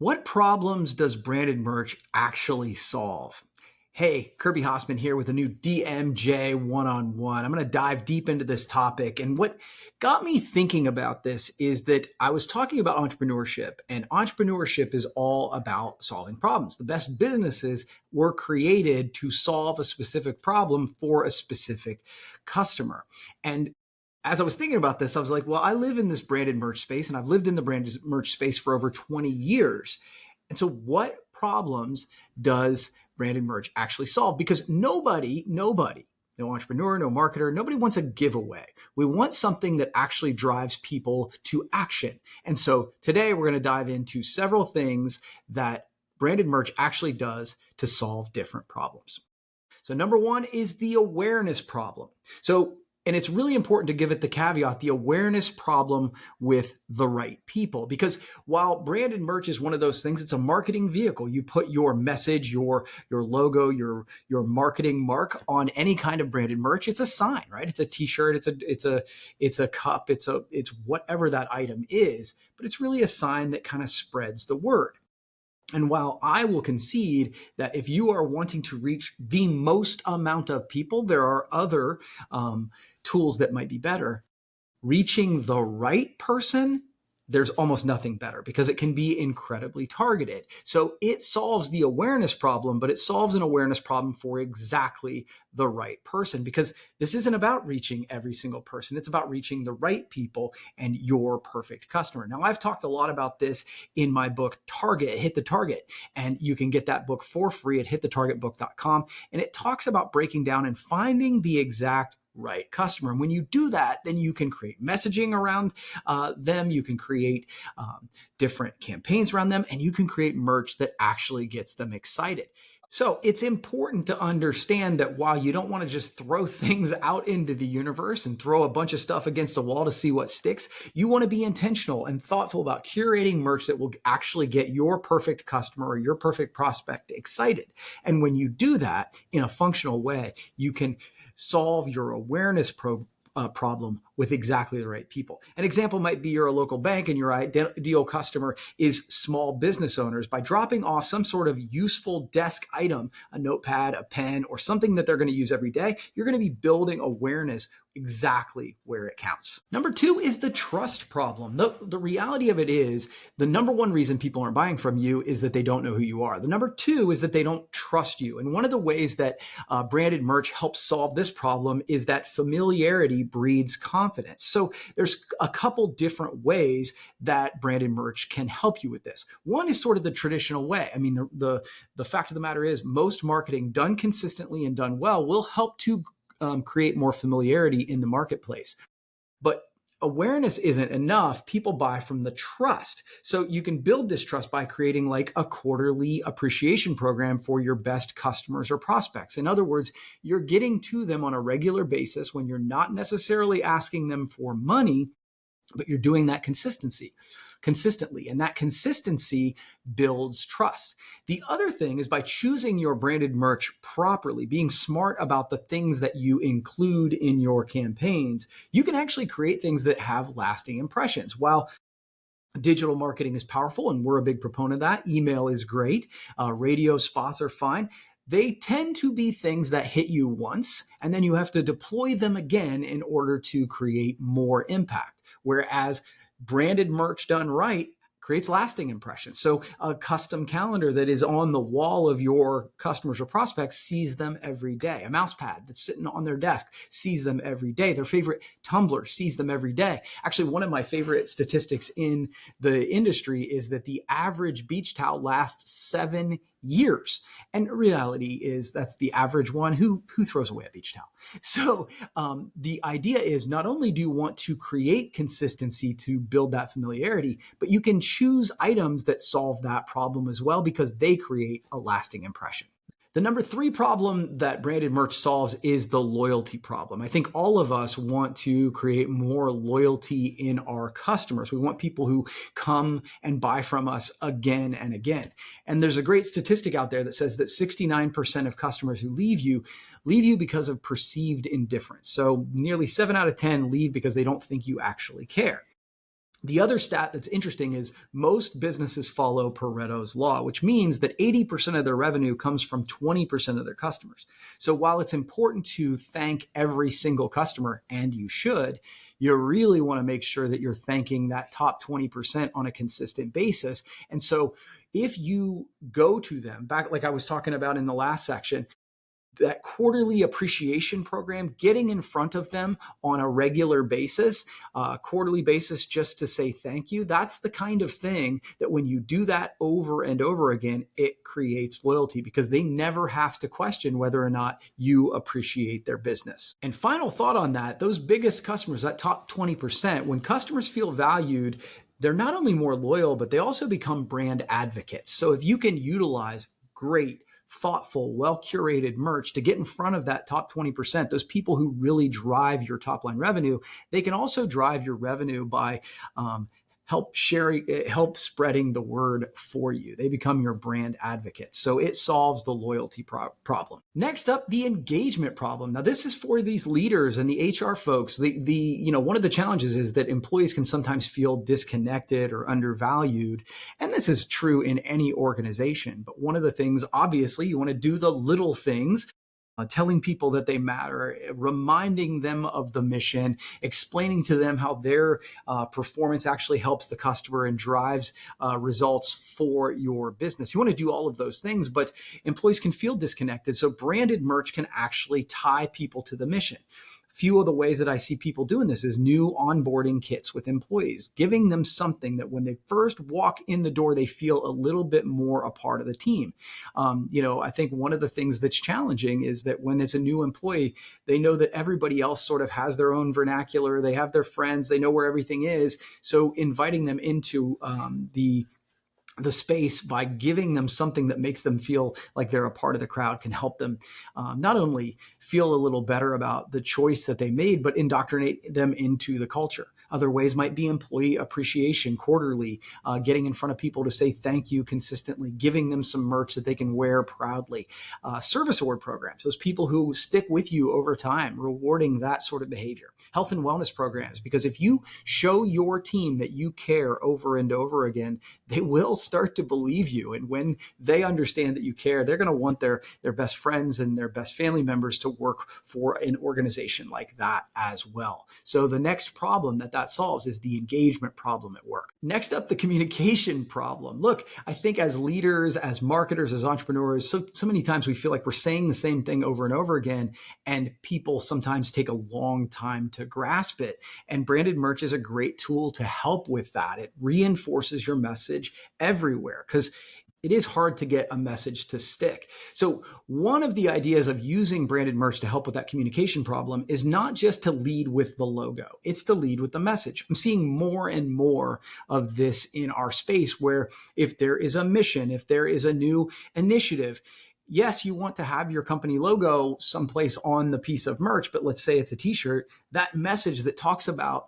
What problems does branded merch actually solve? Hey, Kirby Hasseman here with a new DMJ one-on-one. I'm going to dive deep into this topic. And what got me thinking about this is that I was talking about entrepreneurship, and entrepreneurship is all about solving problems. The best businesses were created to solve a specific problem for a specific customer. And as I was thinking about this, I was like, well, I live in this branded merch space and I've lived in the branded merch space for over 20 years. And so what problems does branded merch actually solve? Because nobody, no entrepreneur, no marketer, nobody wants a giveaway. We want something that actually drives people to action. And so today we're going to dive into several things that branded merch actually does to solve different problems. So number one is the awareness problem. And it's really important to give it the caveat, the awareness problem with the right people. Because while branded merch is one of those things, it's a marketing vehicle. You put your message, your logo, your marketing mark on any kind of branded merch. It's a sign, right? It's a t-shirt, it's a cup, it's whatever that item is, but it's really a sign that kind of spreads the word. And while I will concede that if you are wanting to reach the most amount of people, there are other tools that might be better. Reaching the right person, there's almost nothing better because it can be incredibly targeted. So it solves the awareness problem, but it solves an awareness problem for exactly the right person, because this isn't about reaching every single person. It's about reaching the right people and your perfect customer. Now, I've talked a lot about this in my book, Hit the Target, and you can get that book for free at hitthetargetbook.com. And it talks about breaking down and finding the exact right customer. And when you do that, then you can create messaging around them. You can create different campaigns around them, and you can create merch that actually gets them excited. So it's important to understand that while you don't want to just throw things out into the universe and throw a bunch of stuff against a wall to see what sticks, you want to be intentional and thoughtful about curating merch that will actually get your perfect customer or your perfect prospect excited. And when you do that in a functional way, you can solve your awareness problem with exactly the right people. An example might be you're a local bank and your ideal customer is small business owners. By dropping off some sort of useful desk item, a notepad, a pen, or something that they're going to use every day, you're going to be building awareness exactly where it counts. Number two is the trust problem. The reality of it is the number one reason people aren't buying from you is that they don't know who you are. The number two is that they don't trust you. And one of the ways that branded merch helps solve this problem is that familiarity breeds confidence. So there's a couple different ways that branded merch can help you with this. One is sort of the traditional way. I mean, the fact of the matter is most marketing done consistently and done well will help to create more familiarity in the marketplace. But awareness isn't enough. People buy from the trust. So you can build this trust by creating like a quarterly appreciation program for your best customers or prospects. In other words, you're getting to them on a regular basis when you're not necessarily asking them for money, but you're doing that consistently. And that consistency builds trust. The other thing is by choosing your branded merch properly, being smart about the things that you include in your campaigns, you can actually create things that have lasting impressions. While digital marketing is powerful, and we're a big proponent of that, email is great, radio spots are fine, they tend to be things that hit you once, and then you have to deploy them again in order to create more impact. Whereas branded merch done right creates lasting impressions. So a custom calendar that is on the wall of your customers or prospects sees them every day. A mouse pad that's sitting on their desk sees them every day. Their favorite tumbler sees them every day. Actually, one of my favorite statistics in the industry is that the average beach towel lasts 7 years. And reality is that's the average one. Who throws away a beach towel? So the idea is not only do you want to create consistency to build that familiarity, but you can choose items that solve that problem as well because they create a lasting impression. The number three problem that branded merch solves is the loyalty problem. I think all of us want to create more loyalty in our customers. We want people who come and buy from us again and again. And there's a great statistic out there that says that 69% of customers who leave you because of perceived indifference. So nearly 7 out of 10 leave because they don't think you actually care. The other stat that's interesting is most businesses follow Pareto's law, which means that 80% of their revenue comes from 20% of their customers. So while it's important to thank every single customer, and you should, you really want to make sure that you're thanking that top 20% on a consistent basis. And so if you go to them, back like I was talking about in the last section, that quarterly appreciation program, getting in front of them on a regular basis, quarterly basis, just to say thank you. That's the kind of thing that when you do that over and over again, it creates loyalty because they never have to question whether or not you appreciate their business. And final thought on that, those biggest customers, that top 20%, when customers feel valued, they're not only more loyal, but they also become brand advocates. So if you can utilize great, thoughtful, well-curated merch to get in front of that top 20%, those people who really drive your top line revenue, they can also drive your revenue by help spreading the word for you. They become your brand advocates. So it solves the loyalty problem. Next up, the engagement problem. Now, this is for these leaders and the HR folks. One of the challenges is that employees can sometimes feel disconnected or undervalued. And this is true in any organization. But one of the things, obviously, you want to do the little things, telling people that they matter, reminding them of the mission, explaining to them how their performance actually helps the customer and drives results for your business. You want to do all of those things, but employees can feel disconnected. So branded merch can actually tie people to the mission. Few of the ways that I see people doing this is new onboarding kits with employees, giving them something that when they first walk in the door, they feel a little bit more a part of the team. I think one of the things that's challenging is that when it's a new employee, they know that everybody else sort of has their own vernacular. They have their friends. They know where everything is. So inviting them into the space by giving them something that makes them feel like they're a part of the crowd can help them not only feel a little better about the choice that they made, but indoctrinate them into the culture. Other ways might be employee appreciation quarterly, getting in front of people to say thank you consistently, giving them some merch that they can wear proudly. Service award programs, those people who stick with you over time, rewarding that sort of behavior. Health and wellness programs, because if you show your team that you care over and over again, they will start to believe you. And when they understand that you care, they're going to want their best friends and their best family members to work for an organization like that as well. So the next problem that solves is the engagement problem at work. Next up, the communication problem. Look, I think as leaders, as marketers, as entrepreneurs, so many times we feel like we're saying the same thing over and over again, and people sometimes take a long time to grasp it. And branded merch is a great tool to help with that. It reinforces your message everywhere because it is hard to get a message to stick. So one of the ideas of using branded merch to help with that communication problem is not just to lead with the logo, it's to lead with the message. I'm seeing more and more of this in our space where if there is a mission, if there is a new initiative, yes, you want to have your company logo someplace on the piece of merch, but let's say it's a t-shirt, that message that talks about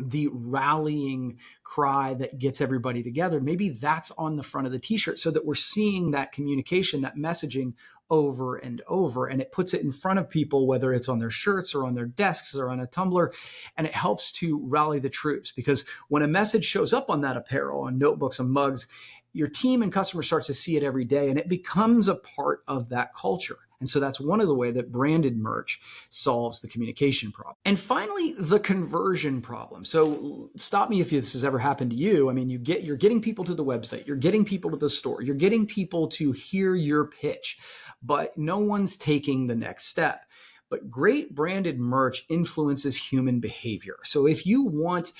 the rallying cry that gets everybody together, maybe that's on the front of the t-shirt so that we're seeing that communication, that messaging over and over, and it puts it in front of people, whether it's on their shirts or on their desks or on a tumbler, and it helps to rally the troops. Because when a message shows up on that apparel, on notebooks and mugs, your team and customers start to see it every day, and it becomes a part of that culture. And so that's one of the ways that branded merch solves the communication problem. And finally, the conversion problem. So stop me if this has ever happened to you. I mean, you're getting people to the website, you're getting people to the store, you're getting people to hear your pitch, but no one's taking the next step. But great branded merch influences human behavior. So if you want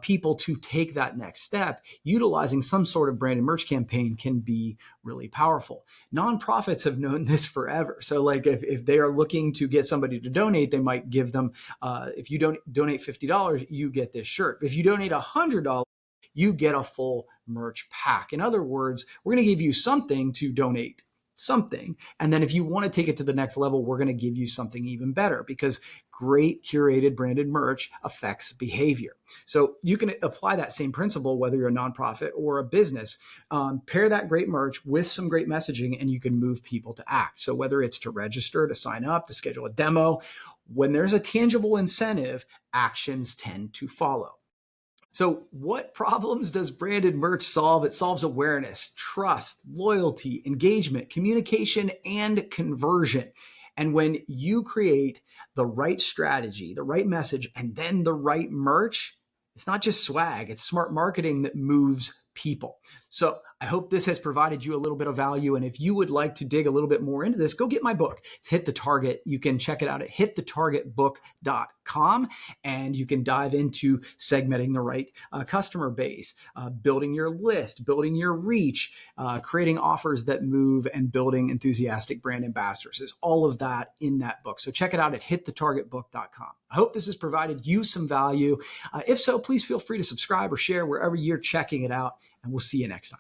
people to take that next step, utilizing some sort of branded merch campaign can be really powerful. Nonprofits have known this forever. So like if they are looking to get somebody to donate, they might give them, if you don't donate $50, you get this shirt. If you donate $100, you get a full merch pack. In other words, we're going to give you something to donate something. And then if you want to take it to the next level, we're going to give you something even better because great curated branded merch affects behavior. So you can apply that same principle, whether you're a nonprofit or a business, pair that great merch with some great messaging and you can move people to act. So whether it's to register, to sign up, to schedule a demo, when there's a tangible incentive, actions tend to follow. So, what problems does branded merch solve? It solves awareness, trust, loyalty, engagement, communication, and conversion. And when you create the right strategy, the right message, and then the right merch, it's not just swag, it's smart marketing that moves people. So, I hope this has provided you a little bit of value. And if you would like to dig a little bit more into this, go get my book. It's Hit the Target. You can check it out at hitthetargetbook.com. And you can dive into segmenting the right customer base, building your list, building your reach, creating offers that move, and building enthusiastic brand ambassadors. There's all of that in that book. So check it out at hitthetargetbook.com. I hope this has provided you some value. If so, please feel free to subscribe or share wherever you're checking it out, and we'll see you next time.